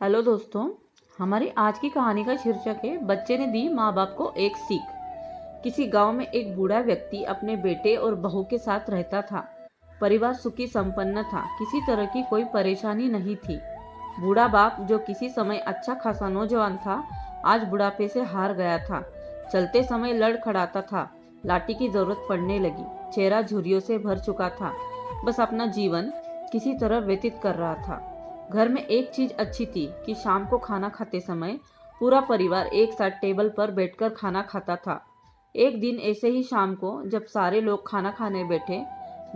Hello दोस्तों, हमारी आज की कहानी का शीर्षक है बच्चे ने दी माँ बाप को एक सीख। किसी गांव में एक बूढ़ा व्यक्ति अपने बेटे और बहू के साथ रहता था। परिवार सुखी संपन्न था, किसी तरह की कोई परेशानी नहीं थी। बूढ़ा बाप, जो किसी समय अच्छा खासा नौजवान था, आज बुढ़ापे से हार गया था। चलते समय लड़खड़ाता था, लाठी की जरूरत पड़ने लगी। चेहरा झुर्रियों से भर चुका था, बस अपना जीवन किसी तरह व्यतीत कर रहा था। घर में एक चीज अच्छी थी कि शाम को खाना खाते समय पूरा परिवार एक साथ टेबल पर बैठकर खाना खाता था। एक दिन ऐसे ही शाम को जब सारे लोग खाना खाने बैठे,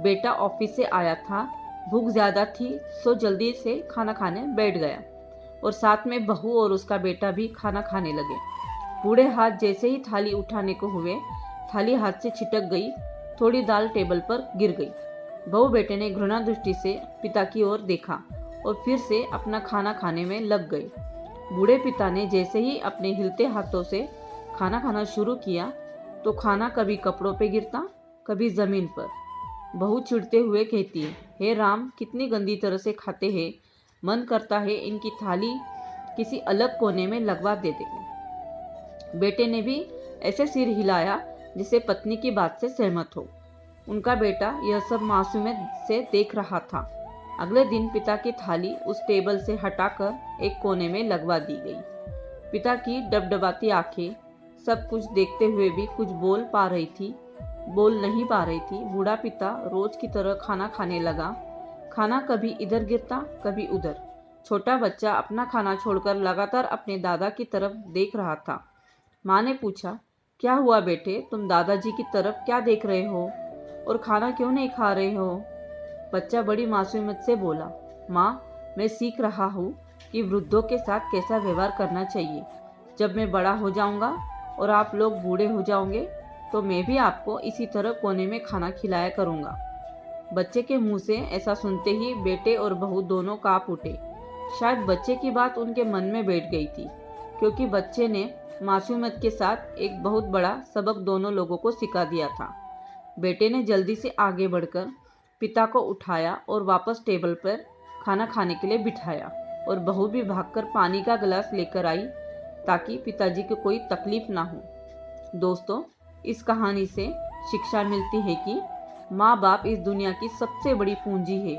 बेटा ऑफिस से आया था। भूख ज्यादा थी सो जल्दी से खाना खाने बैठ गया और साथ में बहू और उसका बेटा भी खाना खाने लगे। बूढ़े हाथ जैसे ही थाली उठाने को हुए, थाली हाथ से छिटक गई। थोड़ी दाल टेबल पर गिर गई। बहू बेटे ने घृणा दृष्टि से पिता की ओर देखा और फिर से अपना खाना खाने में लग गए। बूढ़े पिता ने जैसे ही अपने हिलते हाथों से खाना खाना शुरू किया तो खाना कभी कपड़ों पे गिरता, कभी जमीन पर। बहू चिढ़ते हुए कहती, हे राम, कितनी गंदी तरह से खाते हैं, मन करता है इनकी थाली किसी अलग कोने में लगवा देते। बेटे ने भी ऐसे सिर हिलाया जिसे पत्नी की बात से सहमत हो। उनका बेटा यह सब मासूमियत से देख रहा था। अगले दिन पिता की थाली उस टेबल से हटाकर एक कोने में लगवा दी गई। पिता की डबडबाती आंखें सब कुछ देखते हुए भी कुछ बोल नहीं पा रही थी। बूढ़ा पिता रोज की तरह खाना खाने लगा। खाना कभी इधर गिरता, कभी उधर। छोटा बच्चा अपना खाना छोड़कर लगातार अपने दादा की तरफ देख रहा था। माँ ने पूछा, क्या हुआ बेटे, तुम दादाजी की तरफ क्या देख रहे हो और खाना क्यों नहीं खा रहे हो? बच्चा बड़ी मासूमियत से बोला, माँ, मैं सीख रहा हूँ कि वृद्धों के साथ कैसा व्यवहार करना चाहिए। जब मैं बड़ा हो जाऊँगा और आप लोग बूढ़े हो जाओगे तो मैं भी आपको इसी तरह कोने में खाना खिलाया करूँगा। बच्चे के मुंह से ऐसा सुनते ही बेटे और बहू दोनों कांप उठे। शायद बच्चे की बात उनके मन में बैठ गई थी, क्योंकि बच्चे ने मासूमियत के साथ एक बहुत बड़ा सबक दोनों लोगों को सिखा दिया था। बेटे ने जल्दी से आगे बढ़कर पिता को उठाया और वापस टेबल पर खाना खाने के लिए बिठाया, और बहू भी भागकर पानी का गिलास लेकर आई ताकि पिताजी को कोई तकलीफ ना हो। दोस्तों, इस कहानी से शिक्षा मिलती है कि माँ बाप इस दुनिया की सबसे बड़ी पूंजी है।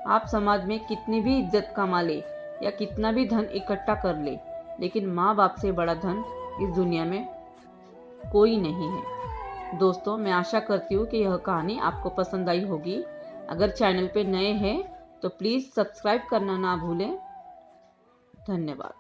आप समाज में कितनी भी इज्जत कमा ले या कितना भी धन इकट्ठा कर ले, लेकिन माँ बाप से बड़ा धन इस दुनिया में कोई नहीं है। दोस्तों, मैं आशा करती हूँ कि यह कहानी आपको पसंद आई होगी। अगर चैनल पे नए हैं तो प्लीज़ सब्सक्राइब करना ना भूलें। धन्यवाद।